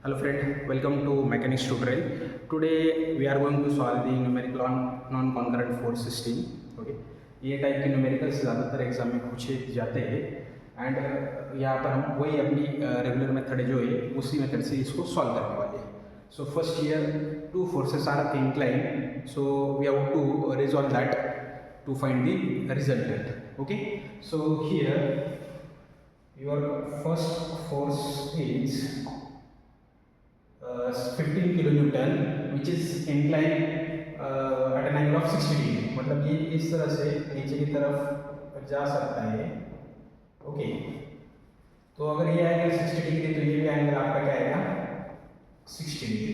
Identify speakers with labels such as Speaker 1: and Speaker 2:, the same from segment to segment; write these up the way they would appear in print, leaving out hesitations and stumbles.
Speaker 1: Hello friend, welcome to Mechanics Tutorial. Today we are going to solve the numerical on non-concurrent force system. Okay, ये type के numericals ज़्यादातर exam में पूछे जाते हैं and यहाँ पर हम वही अपनी रेगुलर मेथड जो है उसी मेथड से इसको सॉल्व करने वाले हैं. So first here two forces are inclined, so we have to resolve that to find the resultant. Okay, so here your first force is 15 kilonewton which is inclined at an angle of 60 degree. मतलब ये इस तरह से नीचे की तरफ जा सकता है. ओके, तो अगर ये एंगल 60 डिग्री तो ये भी एंगल आपका क्या आएगा 60 डिग्री.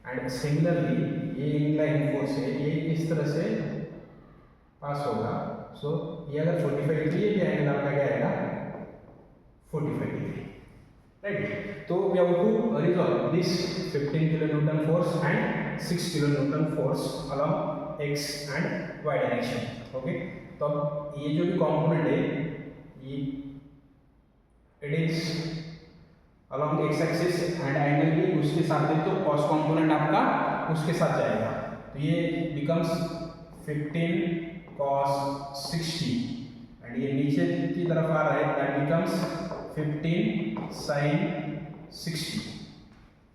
Speaker 1: एंड सिमिलरली ये इंक्लाइन फोर्स है, ये इस तरह से पास होगा. सो ये अगर 45 डिग्री, ये भी एंगल आपका क्या आएगा 45 degree. Right, so we have to resolve this 15 kilonewton force and 6 kilonewton force along x and y direction. Okay, तो अब ये जो भी component है ये it is along x axis and angle भी उसके साथ है, तो cos component आपका उसके साथ जाएगा. तो ये becomes 15 cos 60 and ये नीचे की तरफ आ रहा है, that becomes 15 sin 60.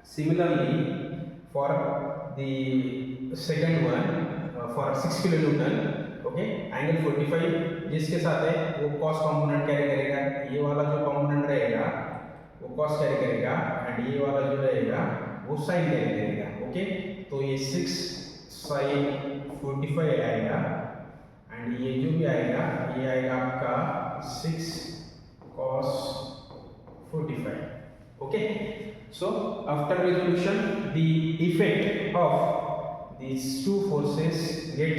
Speaker 1: Similarly, for the second one, for 6 kilonewton, okay, angle 45 जिसके साथ है वो cos component कैरी करेगा. ये वाला जो component रहेगा वो cos कैरी करेगा एंड ये वाला जो रहेगा वो sin कैरी करेगा. ओके, तो ये 6 sin 45 आएगा एंड ये जो भी आएगा ये आएगा आपका 6 cos 45. Okay, so after resolution the effect of these two forces get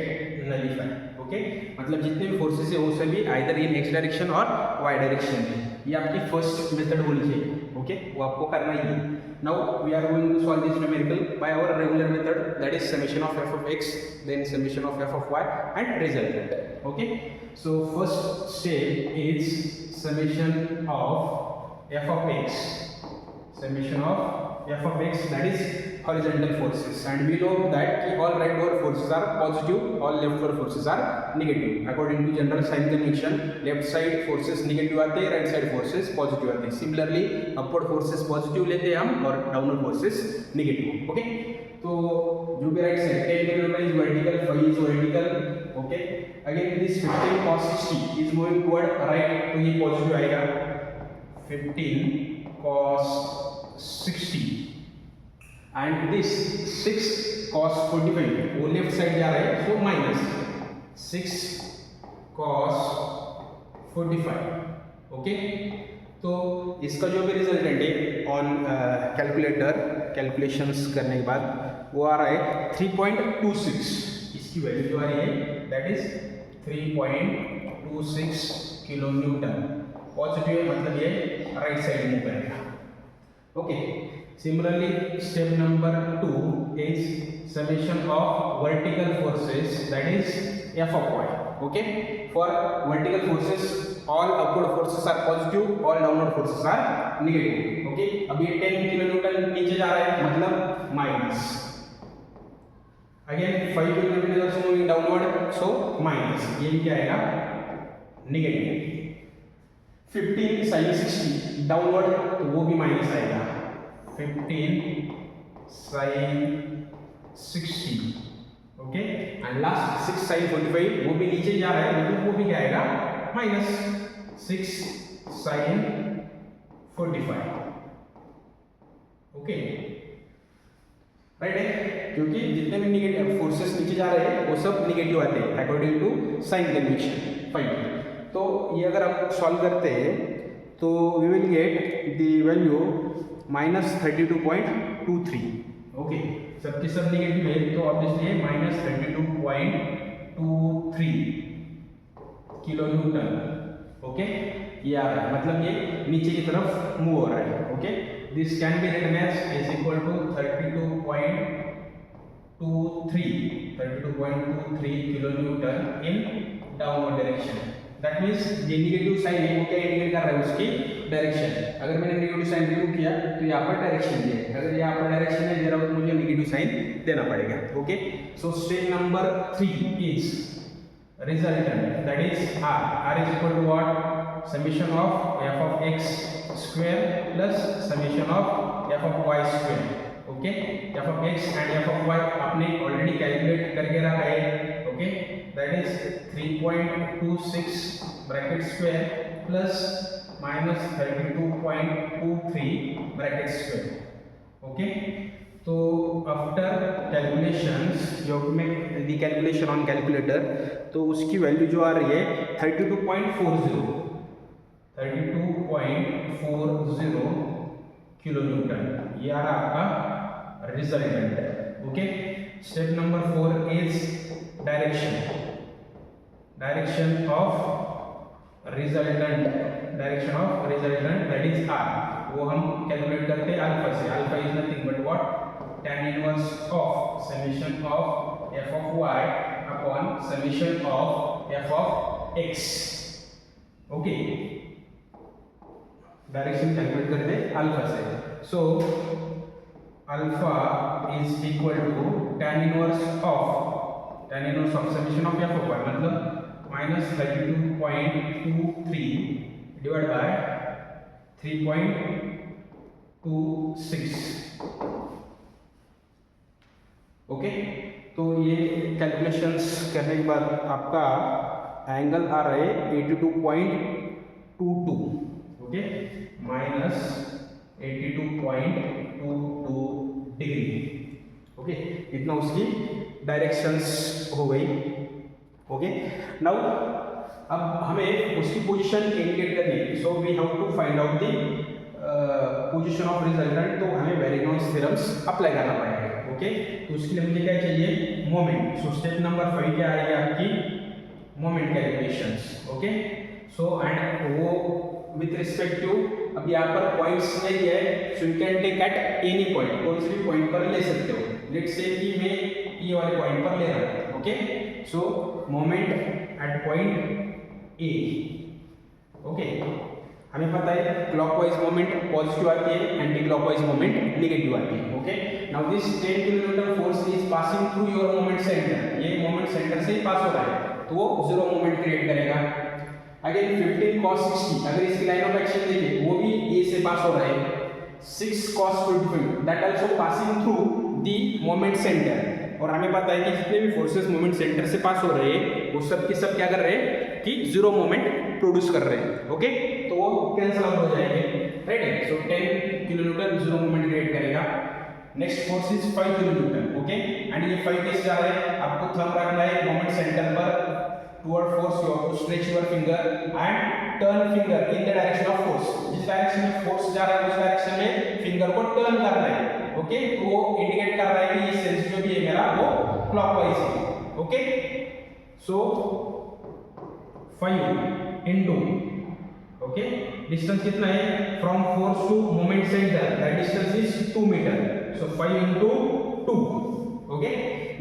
Speaker 1: nullified. Okay, मतलब जितने भी फोर्सेस है वो सभी आइदर इन एक्स डायरेक्शन और वाई डायरेक्शन है. ये आपकी फर्स्ट मेथड होनी चाहिए. ओके, वो आपको करना ही है. Now we are going to solve this numerical by our regular method, that is summation of f of x then summation of f of y and resultant. Okay, so first step is summation of f of x, summation of f of x, that is horizontal forces, and we know that ki all rightward forces are positive, all leftward forces are negative. According to general sign convention, left side forces negative आते हैं, right side forces positive आते हैं. Similarly upward forces positive लेते हैं हम और downward forces negative. Okay, तो जो भी right side 10 kilonewton is vertical, 5 is vertical. Okay, again this 15 cos 60 is moving toward right, तो ये positive आएगा. 15 cos 60 and this 6 cos 45 वो लेफ्ट साइड जा रहा है, सो माइनस 6 cos 45. ओके, तो इसका जो भी रिजल्टेंट है ऑन कैलकुलेटर कैलकुलेशंस करने के बाद वो आ रहा है 3.26. इसकी वैल्यू जो आ रही है that is 3.26 kilo newton. Positive मतलब ये राइट साइड मूव करेगा. Okay, similarly step number 2 is summation of vertical forces, that is f of y. Okay, for vertical forces all upward forces are positive, all downward forces are negative. Okay, अब ये 10 kilonewton नीचे जा रहा है मतलब minus. Again 5 kilonewton is also moving downward, so minus. ये क्या आएगा नेगेटिव. 15 sin 60 डाउनवर्ड तो वो भी माइनस आएगा. 15 sin 60. Okay, and last 6 sin 45 वो भी नीचे जा रहा है मतलब वो भी क्या आएगा माइनस 6 sin 45. ओके, राइट है, क्योंकि जितने भी नेगेटिव फोर्सेस नीचे जा रहे हैं वो सब नेगेटिव आते हैं according to sign convention. Fine, तो ये अगर हम सॉल्व करते हैं तो we will get the value minus 32.23. Okay, सबके सब नेगेटिव है तो obviously minus 32.23 kilo newton. Okay, ये आ रहा है मतलब ये नीचे की तरफ मूव हो रहा है. Okay, this can be written as is equal to 32.23 kilo newton in downward direction. That means ये नेगेटिव साइन है वो क्या इंडिकेट कर रहा है उसकी डायरेक्शन, अगर मैंने नेगेटिव साइन रिमूव किया तो यहाँ पर डायरेक्शन दिया है, अगर यहाँ पर डायरेक्शन नहीं दे रहा हो तो मुझे नेगेटिव साइन देना पड़ेगा। Okay, so step number 3 is resultant, that is r is equal to what, summation of f of x square plus summation of f of y square। Okay, f of x and f of y आपने already calculate करके रखा है। Okay, that is 3.26 bracket square plus minus 32.23 bracket square. Okay, तो after calculations जो make the calculation on calculator, तो उसकी value जो आ रही है 32.40 किलो न्यूटन, ये आ रहा आपका resultant. Okay, step number 4 is direction of resultant that is R, वो हम कैलकुलेट करते हैं अल्फा से। Alpha is nothing but what, tan inverse of summation of f of y upon summation of f of x। Okay, direction calculate करते हैं alpha से। So alpha is equal to tan inverse of summation of f of y, मतलब minus 32.23 divide by 3.26। Okay, तो ये calculations करने के बाद आपका एंगल आ रहा है 82.22। Okay, minus 82.22 degree. ओके, इतना उसकी डायरेक्शंस हो गई। ओके, नाउ अब हमें उसकी पोजीशन इंडिकेट करनी है, so we have to find out the position of resultant, तो हमें वेरिनॉइस थ्योरम्स अप्लाई करना पड़ेगा। ओके, तो उसके लिए मुझे क्या चाहिए, मोमेंट। सो स्टेप नंबर 5 क्या आएगी आपकी, moment calculations. Okay, so and वो विथ रिस्पेक्ट टू, अब यहाँ पर पॉइंट्स नहीं है, so you can take at any point, कौन से भी पॉइंट पर ले सकते हो। लेट्स से कि मैं ये वाले पॉइंट पर ले रहा हूँ। Okay, so moment at point A. Okay, हमें पता है क्लॉकवाइज मोमेंट पॉजिटिव आती है, एंटी क्लॉकवाइज मोमेंट नेगेटिव आती है। Okay, now this 10 kilometre force is passing through your moment centre, ये मोमेंट सेंटर से ही पास हो रहा है, तो वो जीरो मोमेंट क्रिएट करेगा। अगेन 15 cos 60, अगर इसकी लाइन ऑफ एक्शन देखें वो भी ए से पास हो रहा है। 6 cos 45 that also passing through the moment centre, और हमें पता है कि जितने भी फोर्सेस मोमेंट सेंटर से पास हो रहे हैं वो सब के सब क्या कर रहे हैं कि जीरो मोमेंट प्रोड्यूस कर रहे हैं। ओके, तो वो कैंसिल आउट हो जाएंगे, राइट है। सो 10 किलोन्यूटन जीरो मोमेंट क्रिएट करेगा। Next force is 5 kilonewton. Okay, and ये 5 कैसे जा रहा है, आपको थंब रखना है मोमेंट सेंटर पर, toward force you have to stretch your finger and turn finger in the direction of force, जिस डायरेक्शन में फोर्स जा रहा है उस डायरेक्शन में फिंगर को टर्न करना है। ओके, तो वो इंडिकेट कर रहा है कि ये सेंस जो भी है मेरा वो क्लॉकवाइज है। Okay, so 5 into, okay, distance कितना है from force to moment centre, that distance is 2 metre, so 5 into 2। Okay,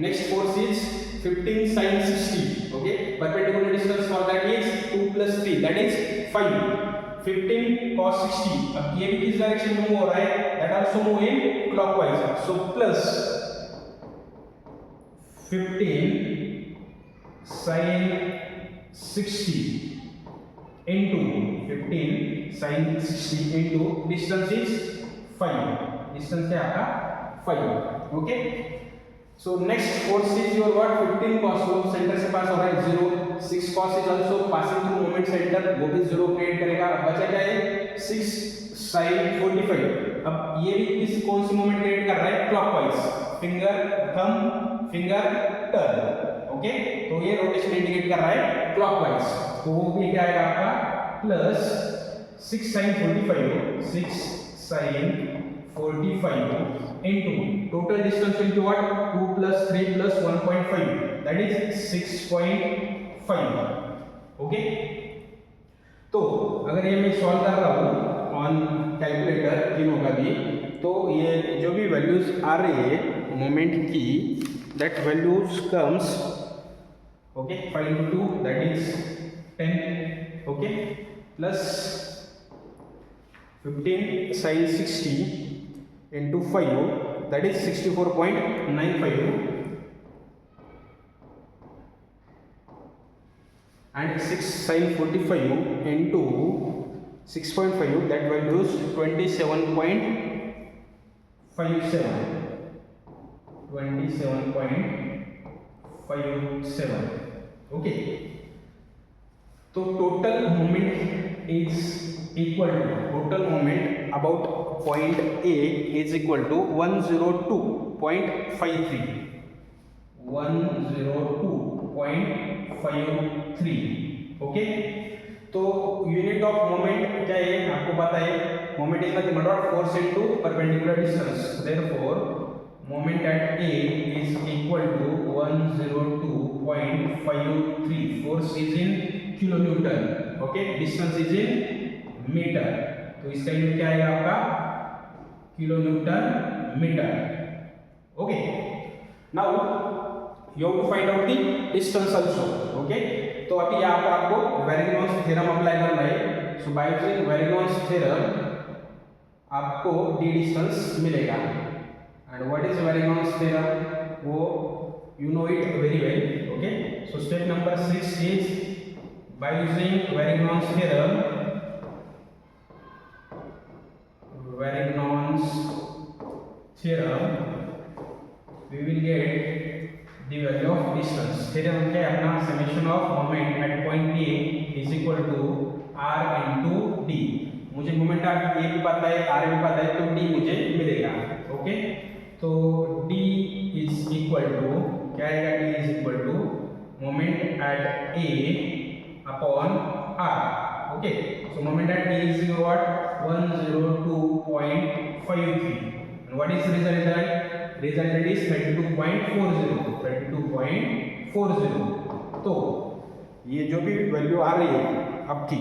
Speaker 1: next force is 15 sin 60। ओके, perpendicular distance for that is 2 plus 3 that is 5। 15 cos 60, अब ये भी किस direction में move हो रहा है, that also move in clockwise, so plus 15 sin 60 into 15 sin 60 into distance is 5, distance है आपका 5। Okay, so next force is your what, 15 cos, वो सेंटर से पास हो रहा है 0, 6 cos is also passing through moment center, वो भी 0 क्रिएट करेगा। अब बचा क्या है 6 sin 45, अब ये भी किस कौन सी मोमेंट क्रिएट कर रहा है, clockwise, finger thumb finger turn. Okay, तो ये रोटेशन इंडिकेट कर रहा है क्लॉकवाइज, तो वो भी क्या आएगा आपका plus 6 sin 45, 6 sin 45 into total distance will be what, 2 plus 3 plus 1.5 that is 6.5। Okay, तो अगर ये मैं सॉल्व कर रहा हूँ ऑन कैलकुलेटर तीनों का भी, तो ये जो भी वैल्यूज आ रही है मोमेंट की, that values comes, okay, 5 into 2 that is 10, okay, plus 15 sin 60 into 5, that is 64.95, and 6 sin 45 into 6.5, that value is 27.57. Okay, so total moment is equal to, total moment about point A is equal to 102.53, 102.53. Okay, तो unit of moment क्या है आपको पता है, moment is nothing but force into perpendicular distance, therefore moment at A is equal to 102.53. Force is in kilonewton, okay, distance is in metre, तो इसका unit क्या आएगा आपका kilonewton metre. Okay, now you have to find out the distance also. Okay, तो अभी यहाँ पर आपको वेरिगॉन्स थ्योरम अप्लाई करना है. So by using Varignon's theorem आपको d डिस्टेंस मिलेगा. And what is Varignon's theorem, वो you know it very well. Okay, so step number 6 is by using Varignon's theorem, we will get the value of distance. Theorem क्या है अपना, summation of moment at point A is equal to r into d. मुझे moment A भी पता है, r भी पता है, तो d मुझे मिलेगा. ओके, तो d इज इक्वल टू क्या आएगा, d is equal to moment at a upon r. Okay, so moment at a is what 102.53, and what is the resultant? Resultant is 32.40. तो ये जो भी वैल्यू आ रही है आपकी,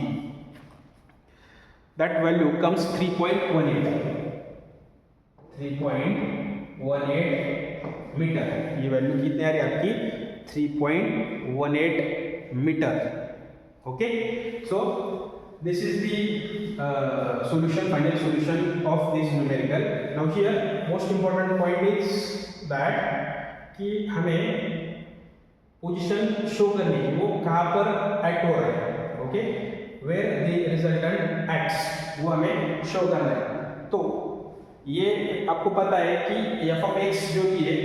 Speaker 1: दैट वैल्यू कम्स 3.18 मीटर. ये वैल्यू कितनी आ रही है आपकी, 3.18 metre. Okay, so this is the final solution of this numerical. Now here most important point is that कि हमें पोजीशन शो करनी है, वो कहाँ पर एक्ट हो रहा है. Okay, where the resultant acts, वो हमें शो करना है. तो ये आपको पता है कि f of x जो कि है,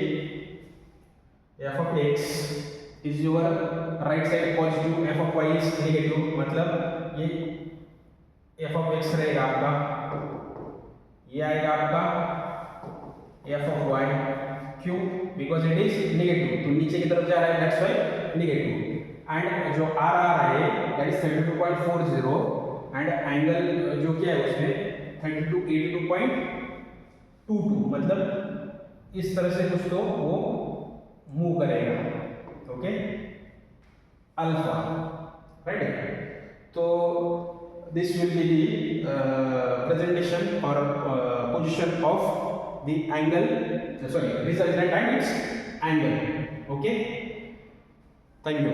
Speaker 1: f of x is your right side positive, f of y is negative. मतलब ये f of x रहेगा आपका, ये आएगा आपका f of y. क्यों? बिकॉज इट इज नेगेटिव, तो नीचे की तरफ जा रहा है, दैट्स व्हाई नेगेटिव. एंड जो r आ रहा है दैट इज 32.40, एंड एंगल जो क्या है उसमें 82.22, मतलब इस तरह से कुछ तो वो मूव करेगा. Okay, alpha, right. तो this will be the presentation or position of the angle, resultant and its angle. Okay, thank you.